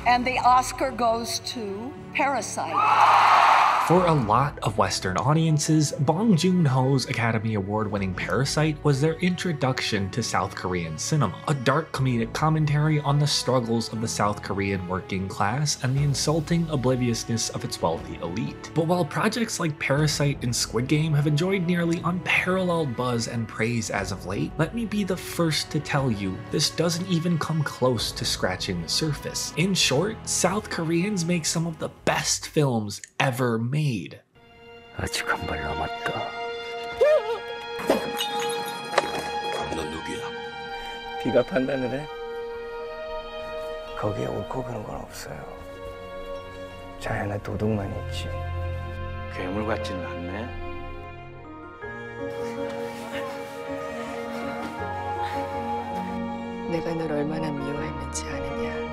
And the Oscar goes to Parasite. For a lot of Western audiences, Bong Joon-Ho's Academy Award-winning Parasite was their introduction to South Korean cinema, a dark comedic commentary on the struggles of the South Korean working class and the insulting obliviousness of its wealthy elite. But while projects like Parasite and Squid Game have enjoyed nearly unparalleled buzz and praise as of late, let me be the first to tell you this doesn't even come close to scratching the surface. In short, South Koreans make some of the best films ever made. 아직 한 발 남았다. 넌 누구야? 비가 판단을 해? 거기에 옳고 그런 건 없어요. 자연의 도둑만 있지. 괴물 같지는 않네. 내가 널 얼마나 미워했는지 아느냐?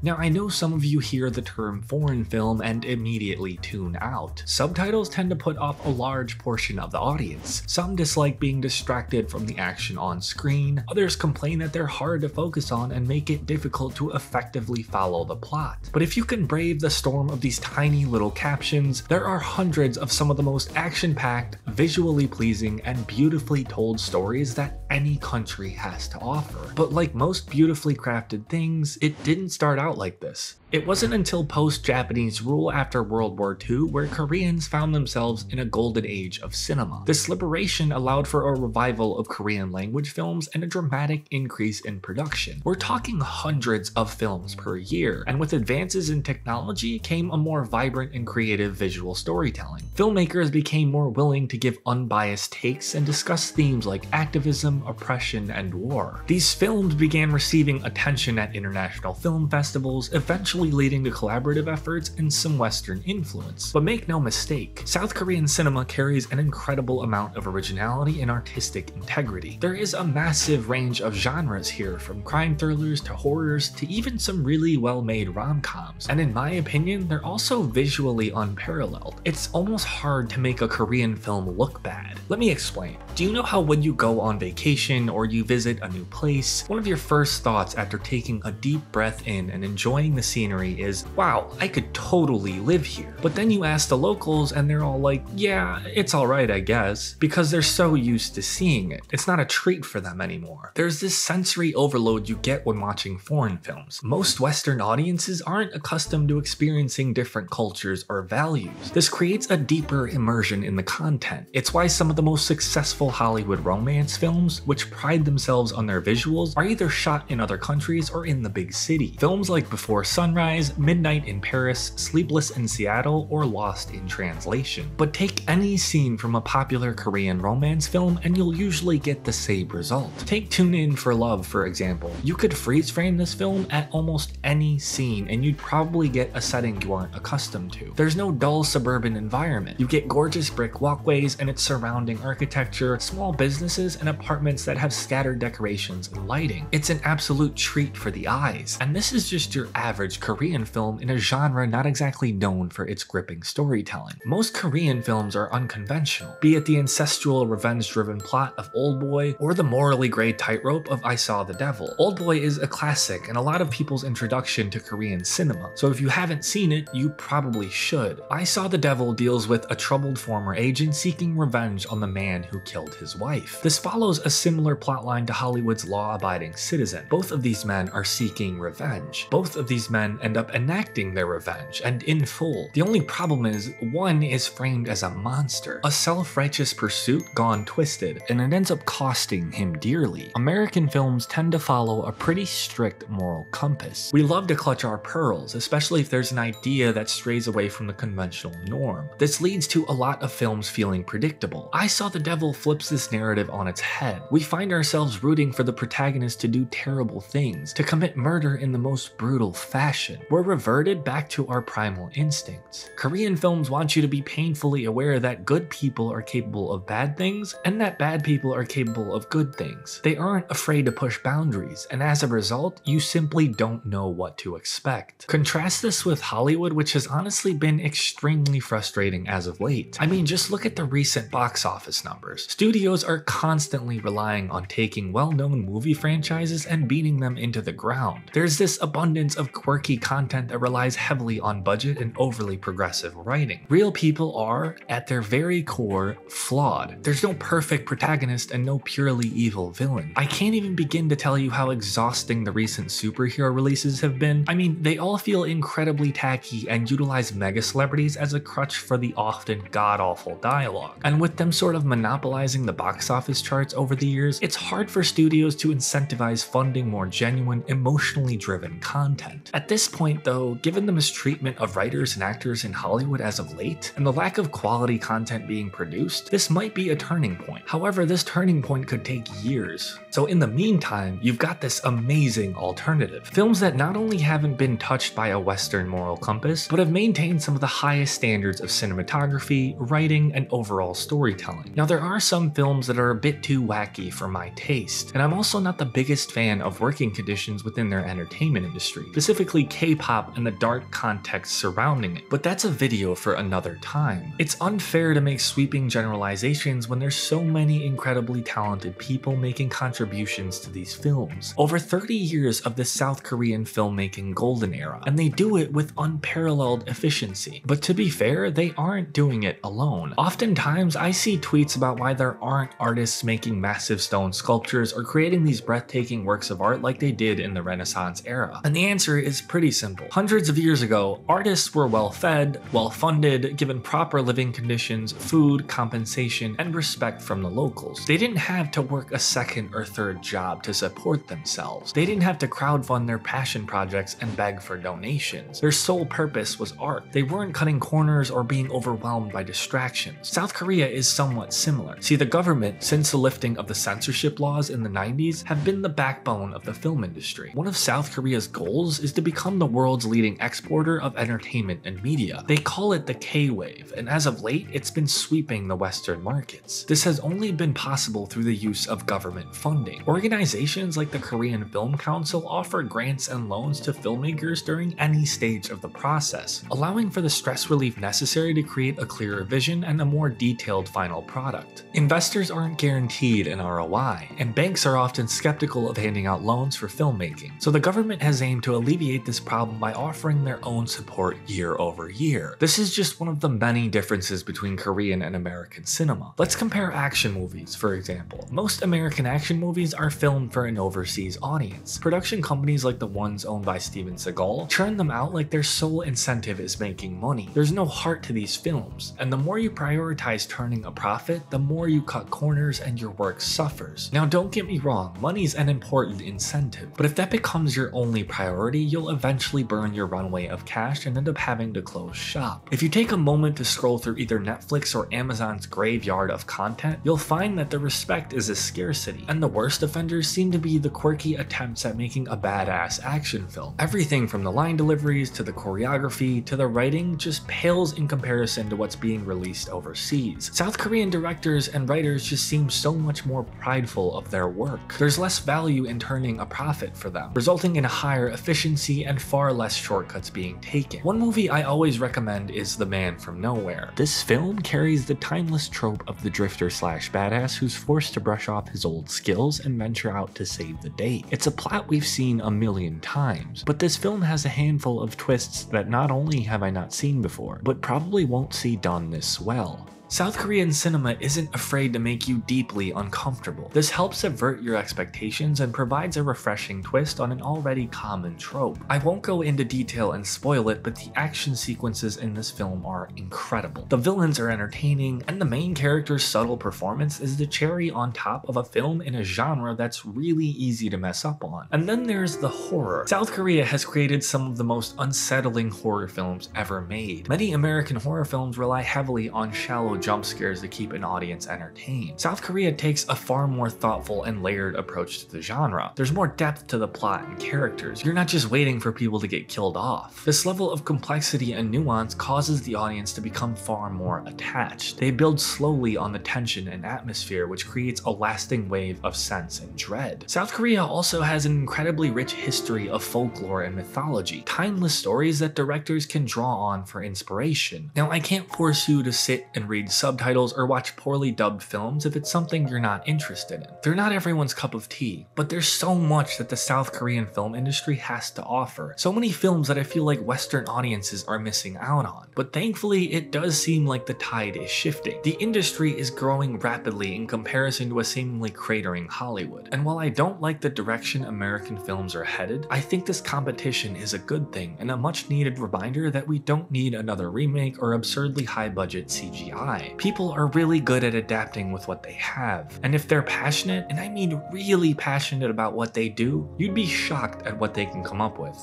Now, I know some of you hear the term foreign film and immediately tune out. Subtitles tend to put off a large portion of the audience. Some dislike being distracted from the action on screen, others complain that they're hard to focus on and make it difficult to effectively follow the plot. But if you can brave the storm of these tiny little captions, there are hundreds of some of the most action-packed, visually pleasing, and beautifully told stories that any country has to offer. But like most beautifully crafted things, it didn't start out like this. It wasn't until post-Japanese rule after World War II where Koreans found themselves in a golden age of cinema. This liberation allowed for a revival of Korean language films and a dramatic increase in production. We're talking hundreds of films per year, and with advances in technology came a more vibrant and creative visual storytelling. Filmmakers became more willing to give unbiased takes and discuss themes like activism, oppression, and war. These films began receiving attention at international film festivals, eventually leading to collaborative efforts and some Western influence. But make no mistake, South Korean cinema carries an incredible amount of originality and artistic integrity. There is a massive range of genres here, from crime thrillers to horrors to even some really well-made rom-coms. And in my opinion, they're also visually unparalleled. It's almost hard to make a Korean film look bad. Let me explain. Do you know how when you go on vacation or you visit a new place, one of your first thoughts after taking a deep breath in and enjoying the scenery is, wow, I could totally live here. But then you ask the locals and they're all like, yeah, it's alright I guess, because they're so used to seeing it. It's not a treat for them anymore. There's this sensory overload you get when watching foreign films. Most Western audiences aren't accustomed to experiencing different cultures or values. This creates a deeper immersion in the content. It's why some of the most successful Hollywood romance films, which pride themselves on their visuals, are either shot in other countries or in the big city. Films like Before Sunrise, Midnight in Paris, Sleepless in Seattle, or Lost in Translation. But take any scene from a popular Korean romance film and you'll usually get the same result. Take Tune In for Love, for example. You could freeze frame this film at almost any scene and you'd probably get a setting you aren't accustomed to. There's no dull suburban environment. You get gorgeous brick walkways and its surrounding architecture, small businesses, and apartments that have scattered decorations and lighting. It's an absolute treat for the eyes. And this is just your average Korean film in a genre not exactly known for its gripping storytelling. Most Korean films are unconventional, be it the ancestral revenge-driven plot of Oldboy or the morally gray tightrope of I Saw the Devil. Oldboy is a classic and a lot of people's introduction to Korean cinema, so if you haven't seen it, you probably should. I Saw the Devil deals with a troubled former agent seeking revenge on the man who killed his wife. This follows a similar plotline to Hollywood's Law-Abiding Citizen. Both of these men are seeking revenge. Both of these men end up enacting their revenge, and in full. The only problem is, one is framed as a monster, a self-righteous pursuit gone twisted, and it ends up costing him dearly. American films tend to follow a pretty strict moral compass. We love to clutch our pearls, especially if there's an idea that strays away from the conventional norm. This leads to a lot of films feeling predictable. I Saw the Devil flips this narrative on its head. We find ourselves rooting for the protagonist to do terrible things, to commit murder in the most brutal fashion. attention. We're reverted back to our primal instincts. Korean films want you to be painfully aware that good people are capable of bad things and that bad people are capable of good things. They aren't afraid to push boundaries, and as a result, you simply don't know what to expect. Contrast this with Hollywood, which has honestly been extremely frustrating as of late. I mean, just look at the recent box office numbers. Studios are constantly relying on taking well-known movie franchises and beating them into the ground. There's this abundance of quirky content that relies heavily on budget and overly progressive writing. Real people are, at their very core, flawed. There's no perfect protagonist and no purely evil villain. I can't even begin to tell you how exhausting the recent superhero releases have been. I mean, they all feel incredibly tacky and utilize mega celebrities as a crutch for the often god-awful dialogue. And with them sort of monopolizing the box office charts over the years, it's hard for studios to incentivize funding more genuine, emotionally driven content. At this point though, given the mistreatment of writers and actors in Hollywood as of late, and the lack of quality content being produced, this might be a turning point. However, this turning point could take years. So in the meantime, you've got this amazing alternative. Films that not only haven't been touched by a Western moral compass, but have maintained some of the highest standards of cinematography, writing, and overall storytelling. Now there are some films that are a bit too wacky for my taste, and I'm also not the biggest fan of working conditions within their entertainment industry, specifically K-pop and the dark context surrounding it, but that's a video for another time. It's unfair to make sweeping generalizations when there's so many incredibly talented people making contributions to these films. Over 30 years of the South Korean filmmaking golden era, and they do it with unparalleled efficiency. But to be fair, they aren't doing it alone. Oftentimes, I see tweets about why there aren't artists making massive stone sculptures or creating these breathtaking works of art like they did in the Renaissance era. And the answer is pretty simple. Hundreds of years ago, artists were well-fed, well-funded, given proper living conditions, food, compensation, and respect from the locals. They didn't have to work a second or third job to support themselves. They didn't have to crowdfund their passion projects and beg for donations. Their sole purpose was art. They weren't cutting corners or being overwhelmed by distractions. South Korea is somewhat similar. See, the government, since the lifting of the censorship laws in the 90s, have been the backbone of the film industry. One of South Korea's goals is to become the world's leading exporter of entertainment and media. They call it the K-wave, and as of late, it's been sweeping the Western markets. This has only been possible through the use of government funding. Organizations like the Korean Film Council offer grants and loans to filmmakers during any stage of the process, allowing for the stress relief necessary to create a clearer vision and a more detailed final product. Investors aren't guaranteed an ROI, and banks are often skeptical of handing out loans for filmmaking, so the government has aimed to alleviate this problem by offering their own support year over year. This is just one of the many differences between Korean and American cinema. Let's compare action movies, for example. Most American action movies are filmed for an overseas audience. Production companies like the ones owned by Steven Seagal churn them out like their sole incentive is making money. There's no heart to these films, and the more you prioritize turning a profit, the more you cut corners and your work suffers. Now don't get me wrong, money's an important incentive, but if that becomes your only priority, you'll eventually burn your runway of cash and end up having to close shop. If you take a moment to scroll through either Netflix or Amazon's graveyard of content, you'll find that the respect is a scarcity, and the worst offenders seem to be the quirky attempts at making a badass action film. Everything from the line deliveries to the choreography to the writing just pales in comparison to what's being released overseas. South Korean directors and writers just seem so much more prideful of their work. There's less value in turning a profit for them, resulting in a higher efficiency and far less shortcuts being taken. One movie I always recommend is The Man from Nowhere. This film carries the timeless trope of the drifter slash badass who's forced to brush off his old skills and venture out to save the day. It's a plot we've seen a million times, but this film has a handful of twists that not only have I not seen before, but probably won't see done this well. South Korean cinema isn't afraid to make you deeply uncomfortable. This helps avert your expectations and provides a refreshing twist on an already common trope. I won't go into detail and spoil it, but the action sequences in this film are incredible. The villains are entertaining, and the main character's subtle performance is the cherry on top of a film in a genre that's really easy to mess up on. And then there's the horror. South Korea has created some of the most unsettling horror films ever made. Many American horror films rely heavily on shallow jump scares to keep an audience entertained. South Korea takes a far more thoughtful and layered approach to the genre. There's more depth to the plot and characters. You're not just waiting for people to get killed off. This level of complexity and nuance causes the audience to become far more attached. They build slowly on the tension and atmosphere, which creates a lasting wave of sense and dread. South Korea also has an incredibly rich history of folklore and mythology, timeless stories that directors can draw on for inspiration. Now, I can't force you to sit and read subtitles or watch poorly dubbed films if it's something you're not interested in. They're not everyone's cup of tea, but there's so much that the South Korean film industry has to offer. So many films that I feel like Western audiences are missing out on. But thankfully, it does seem like the tide is shifting. The industry is growing rapidly in comparison to a seemingly cratering Hollywood. And while I don't like the direction American films are headed, I think this competition is a good thing and a much needed reminder that we don't need another remake or absurdly high-budget CGI. People are really good at adapting with what they have, and if they're passionate, and I mean really passionate about what they do, you'd be shocked at what they can come up with.